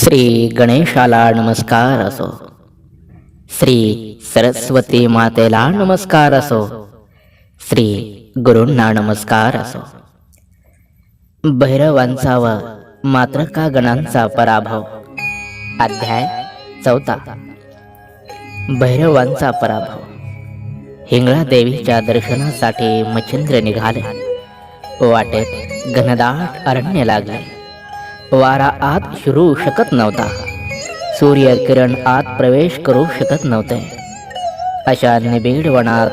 श्री गणेशाला नमस्कार असो, श्री सरस्वती मातेला नमस्कार असो, श्री गुरूंना नमस्कार असो. भैरवांचा व मातृका गणांचा पराभव. अध्याय 4. भैरवांचा पराभव. हिंगळा देवीच्या दर्शनासाठी मच्छिंद्र निघाले. वाटेत घनदाट अरण्य लागले. वारा आत शिरू शकत नव्हता. सूर्य किरण आत प्रवेश करू शकत नव्हते. अशा निबिड वनात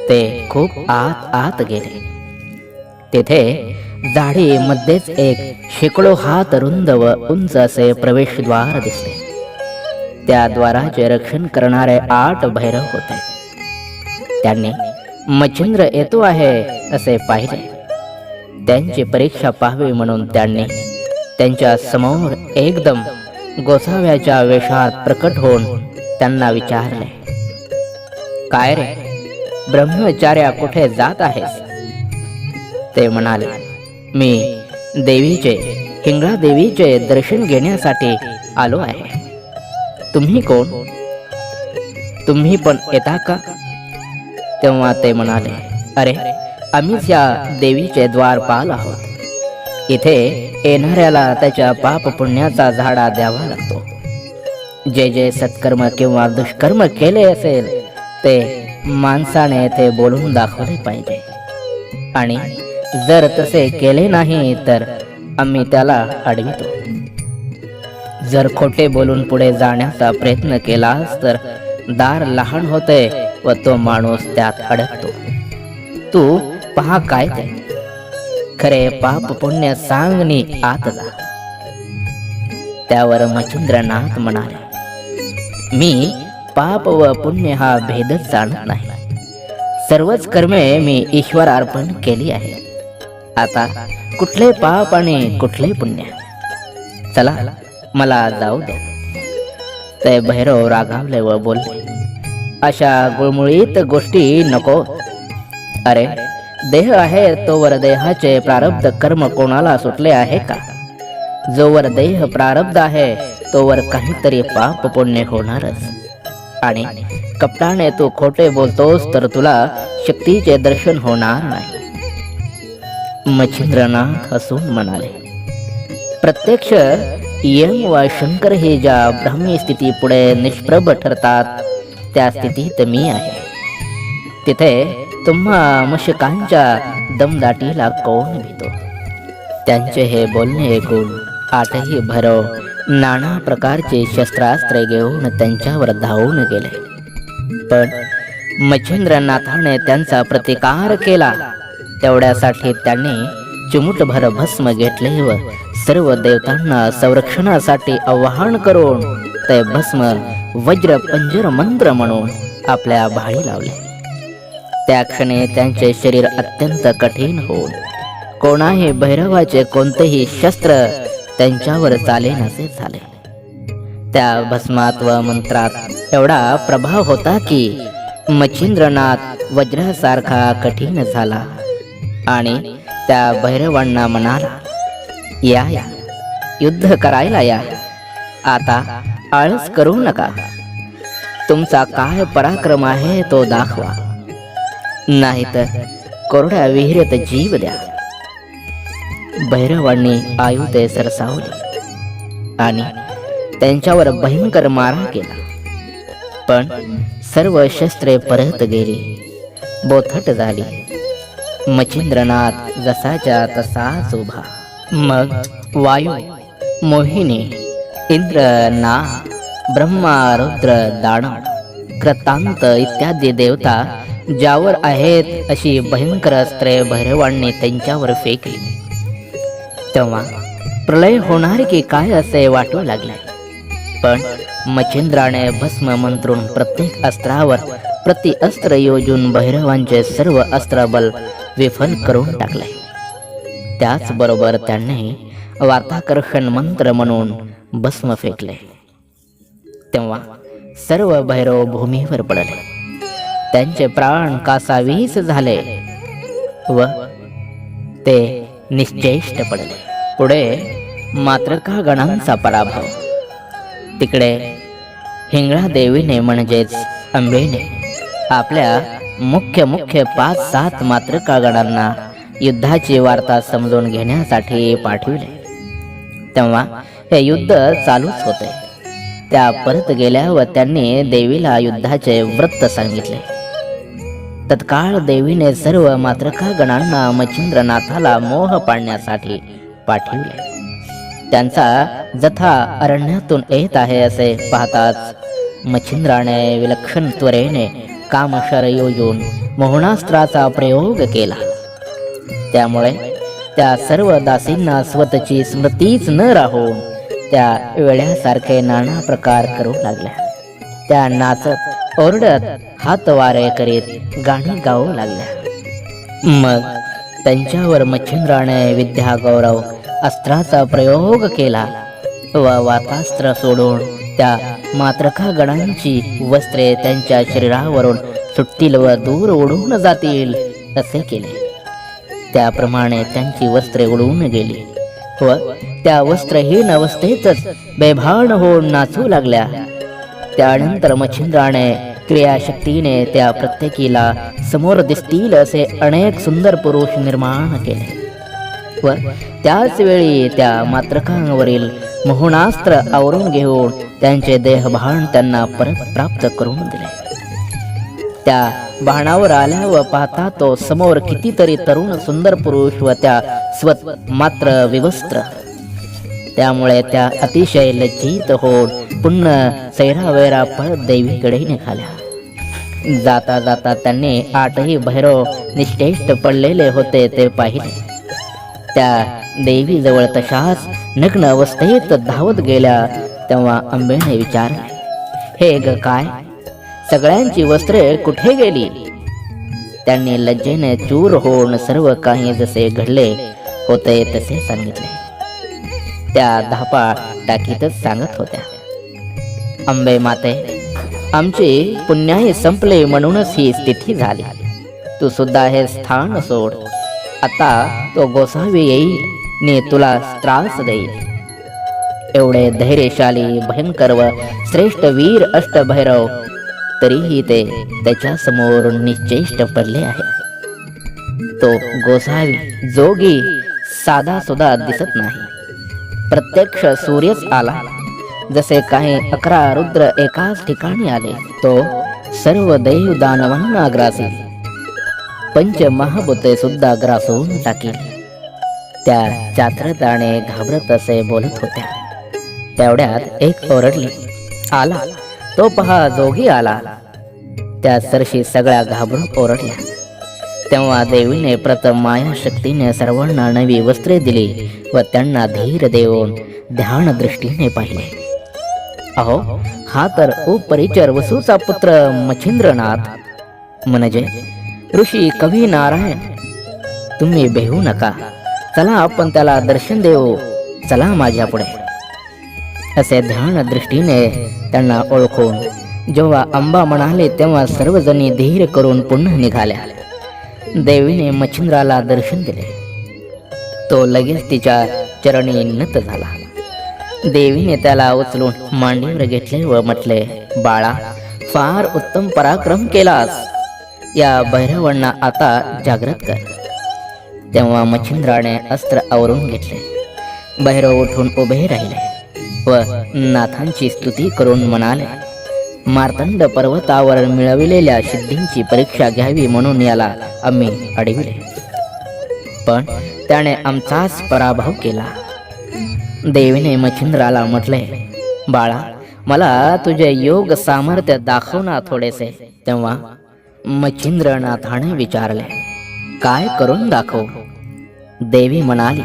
ते खूप आत गेले. तेथे झाडी मध्येच एक शेकडो हात रुंद व उंच असे प्रवेशद्वार दिसले. त्या द्वाराचे रक्षण करणारे 8 भैरव होते. त्यांनी मच्छिंद्र येतो आहे असे पाहिले. त्यांची परीक्षा पाहावी म्हणून त्यांनी त्यांच्या समोर एकदम गोसाव्याच्या वेशात प्रकट होऊन त्यांना विचारले, काय रे ब्रह्मचार्या, कुठे जात आहेस? ते म्हणाले, मी देवीचे, हिंगळा देवीचे दर्शन घेण्यासाठी आलो आहे. तुम्ही कोण? तुम्ही पण येता का? तेव्हा ते म्हणाले, अरे आम्हीच या देवीचे द्वारपाल आहोत. इथे येणाऱ्याला त्याच्या पाप पुण्याचा झाडा द्यावा लागतो. जे जे सत्कर्म किंवा दुष्कर्म केले असेल ते माणसाने येथे बोलून दाखवले पाहिजे. आणि जर तसे केले नाही तर आम्ही त्याला अडवितो. जर खोटे बोलून पुढे जाण्याचा प्रयत्न केलास तर दार लहान होते व तो माणूस त्यात अडकतो. तू पहा काय ते. खरे पाप पुण्य सांगनी आत जा. त्यावर मच्छिंद्रनाथ म्हणाले, मी पाप व पुण्य हा भेदच जाणत नाही. सर्वच कर्मे मी ईश्वर अर्पण केली आहे. आता कुठले पाप आणि कुठले पुण्य? चला मला जाऊ द्या. ते भैरव रागावले व बोलले, अशा गुळमुळीत गोष्टी नको. अरे देह आहे तोवर देहाचे प्रारब्ध कर्म कोणाला सुटले आहे का? जोवर देह प्रारब्ध आहे तोवर काहीतरी पाप पुण्य होणारच. आणि कपटाने तू खोटे बोलतोस तर तुला शक्तीचे दर्शन होणार नाही. मच्छिंद्रनाथ हसून म्हणाले, प्रत्यक्ष यम व शंकर हे ज्या ब्राह्मी स्थिती पुढे निष्प्रभ ठरतात त्या स्थितीत मी आहे. तिथे तुम्हा मशकांच्या दमदाटीला कोण भीतो? त्यांचे हे बोलणे ऐकून 8ही भैरव नाना प्रकारचे शस्त्रास्त्रे घेऊन त्यांच्यावर धावून गेले. पण मच्छिंद्रनाथाने त्यांचा प्रतिकार केला. तेवढ्यासाठी त्यांनी चिमुटभर भस्म घेतले व सर्व देवतांना संरक्षणासाठी आवाहन करून ते भस्म वज्र पंजर मंत्र म्हणून आपल्या भाळी लावले. त्या क्षणी त्यांचे शरीर अत्यंत कठीण होऊन कोणाही भैरवाचे कोणतेही शस्त्र त्यांच्यावर चालेनासे झाले. त्या भस्मात व मंत्रात एवढा प्रभाव होता की मच्छिंद्रनाथ वज्रासारखा कठीण झाला आणि त्या भैरवांना म्हणाला, या या युद्ध करायला या. आता आळस करू नका. तुमचा काय पराक्रम आहे तो दाखवा, नाहीतर कोरड्या विहिरीत जीव द्या. भैरवांनी आयुधे सरसावली आणि त्यांच्यावर भयंकर मारा केला. पण सर्व शस्त्रे परत गेली, बोथट झाली. मच्छिंद्रनाथ जसाच्या तसाच उभा. मग वायू, मोहिनी, इंद्र, नाग, ब्रह्मा, रुद्र, दानव, कृतांत इत्यादी देवता ज्यावर आहेत अशी भयंकर अस्त्रे भैरवांनी त्यांच्यावर फेकली. तेव्हा प्रलय होणार की काय असे वाटू लागले. पण मच्छिंद्राने भस्म मंत्रून प्रत्येक अस्त्रावर प्रति अस्त्र योजून भैरवांचे सर्व अस्त्रबल विफल करून टाकले. त्याचबरोबर त्यांनी वाताकर्षण मंत्र म्हणून भस्म फेकले. तेव्हा सर्व भैरव भूमीवर पडले. त्यांचे प्राण कासावीस झाले व ते निश्चेष्ट पडले. पुढे मातृका गणांचा पराभव. तिकडे हिंगळा देवीने म्हणजेच अंबेने आपल्या मुख्य 5-7 मातृका गणांना युद्धाची वार्ता समजून घेण्यासाठी पाठविले. तेव्हा हे युद्ध चालूच होते. त्या परत गेल्या व त्यांनी देवीला युद्धाचे वृत्त सांगितले. तत्काळ देवीने सर्व मातृका गणांना मच्छिंद्रनाथाला मोह पाडण्यासाठी पाठविले. त्यांचा जथा अरण्यातून येत आहे असे पाहताच मच्छिंद्राने विलक्षण त्वरेने कामशर योजून मोहनास्त्राचा प्रयोग केला. त्यामुळे त्या सर्व दासींना स्वतःची स्मृतीच न राहून त्या वेड्यासारखे नाना प्रकार करू लागल्या. त्या नाचत ओरडत हातवारे करीत गाणी गाऊ लागल्या. मग त्यांच्यावर मच्छिंद्राने विद्या गौरव अस्त्राचा प्रयोग केला व वातास्त्र सोडून त्या मातृका गणांची वस्त्रे त्यांच्या शरीरावरून सुटतील व दूर उडून जातील असे केले. त्याप्रमाणे त्यांची वस्त्रे उडून गेली व त्या वस्त्रहीन अवस्थेतच बेभान होऊन नाचू लागल्या. त्यानंतर मच्छिंद्राने क्रियाशक्तीने त्या प्रत्येकीला समोर दिसतील असे अनेक सुंदर पुरुष निर्माण केले व त्याच वेळी त्या मातृकांवरील मोहनास्त्र आवरून घेऊन त्यांचे देहभान त्यांना परत प्राप्त करून दिले. त्या बाणावर आल्या व पाहता तो समोर कितीतरी तरुण सुंदर पुरुष व त्या स्वत मात्र विवस्त्र. त्यामुळे त्या अतिशय लज्जित होऊन पुन्हा सैरावैरा पळत देवीकडे निघाल्या. जाता जाता त्यांनी 8ही भैरव निश्चेष्ट पडलेले होते ते पाहिले. त्या देवीजवळ तशाच नग्न अवस्थेत धावत गेल्या. तेव्हा अंबेने विचारले, हे ग काय, सगळ्यांची वस्त्रे कुठे गेली? त्यांनी लज्जेने चूर होऊन सर्व काही जसे घडले होते तसे सांगितले. त्या धापा टाकीतच सांगत होत्या, अंबे माते, आमची पुण्याई संपले म्हणूनच ही स्थिती झाली. तू सुद्धा हे स्थान सोड. आता तो गोसावी येईल ने तुला त्रास देईल. एवढे धैर्यशाली भयंकर व श्रेष्ठ वीर अष्टभैरव तरीही ते त्याच्या समोर निश्चेष्ट पडले आहे. तो गोसावी जोगी साधा सुद्धा दिसत नाही. प्रत्यक्ष सूर्यच आला. जसे काही 11 रुद्र एकाच ठिकाणी आले. तो सर्व दैव दानवांना ग्रासेल. पंचमहाभूते सुद्धा ग्रासून टाकील. त्या चात्रताने घाबरत असे बोलत होत्या. तेवढ्यात एक ओरडली, आला, तो पहा जोगी आला. त्या सरशी सगळ्या घाबरून ओरडल्या. तेव्हा देवीने प्रथम माया शक्तीने सर्वांना नवी वस्त्रे दिली व त्यांना धीर देऊन ध्यान दृष्टीने पाहिले. अहो, हा तर उपरिचर वसूचा पुत्र मच्छिंद्रनाथ म्हणजे ऋषी कवी नारायण. तुम्ही भेऊ नका. चला आपण त्याला दर्शन देऊ. चला माझ्या पुढे. असे ध्यान दृष्टीने त्यांना ओळखून जेव्हा अंबा म्हणाले तेव्हा सर्वजणी धीर करून पुन्हा निघाल्या. देवीने मच्छिंद्राला दर्शन दिले. तो लगेच तिच्या चरणी नत झाला. देवीने त्याला उचलून मांडीवर घेतले व म्हटले, बाळा, फार उत्तम पराक्रम केलास. या भैरवांना आता जागृत कर. तेव्हा मच्छिंद्राने अस्त्र आवरून घेतले. भैरव उठून उभे राहिले व नाथांची स्तुती करून म्हणाले, मार्तंड पर्वतावर मिळविलेल्या सिद्धींची परीक्षा घ्यावी म्हणून याला आम्ही अडविले, पण त्याने आमचाच पराभव केला. देवीने मच्छिंद्राला म्हटले, बाळा, मला तुझे योग सामर्थ्य दाखव ना थोडेसे. तेव्हा मच्छिंद्रनाथाने विचारले, काय करून दाखव? देवी म्हणाली,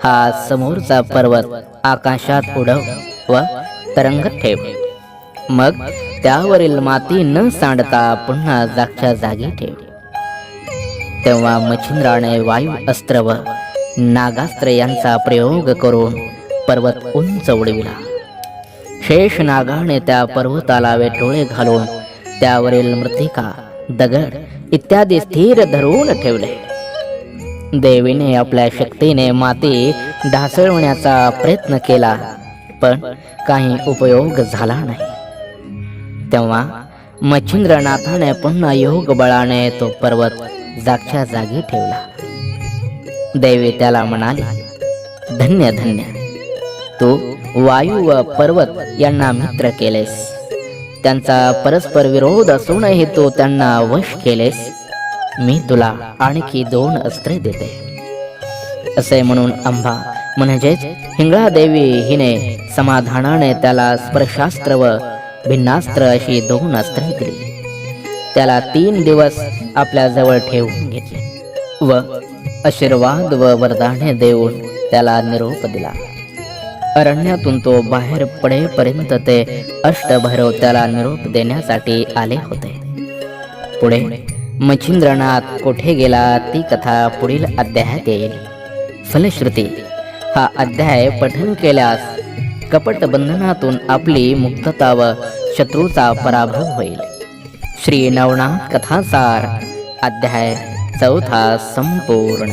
हा समोरचा पर्वत आकाशात उडव व तरंगत ठेव. मग त्यावरील माती न सांडता पुन्हा जागच्या जागी ठेव. तेव्हा मच्छिंद्राने वायू अस्त्र व नागास्त्र यांचा प्रयोग करून पर्वत उंच उडविला. शेष नागाने त्या पर्वताला वेटोळे घालून त्यावरील मृत्तिका, दगड इत्यादी स्थिर धरून ठेवले. देवीने आपल्या शक्तीने माती ढासळवण्याचा प्रयत्न केला, पण काही उपयोग झाला नाही. तेव्हा मच्छिंद्रनाथाने पुन्हा योग बळाने तो पर्वत जागच्या जागी ठेवला. देवी त्याला म्हणाली, धन्य धन्य, तू वायू व पर्वत यांना मित्र केलेस. त्यांचा परस्पर विरोध असूनही तू त्यांना वश केलेस. मी तुला आणखी 2 अस्त्रे देते. असे म्हणून अंबा म्हणजेच हिंगळा देवी हिने समाधानाने त्याला स्पर्शास्त्र व भिन्नास्त्र अशी 2 अस्त्रे दिली. त्याला 3 दिवस आपल्या जवळ ठेवून घेतले व आशीर्वाद व वरदाने देऊन त्याला निरोप दिला. अरण्यातून तो बाहेर पडेपर्यंत ते अष्टभैरव त्याला निरोप देण्यासाठी आले होते. पुढे मच्छिंद्रनाथ कोठे गेला ती कथा पुढील अध्यायात येईल. फलश्रुती हा अध्याय पठन केल्यास कपटबंधनातून आपली मुक्तता व शत्रूचा पराभव होईल. श्री नवनाथ कथासार अध्याय 4 संपूर्ण.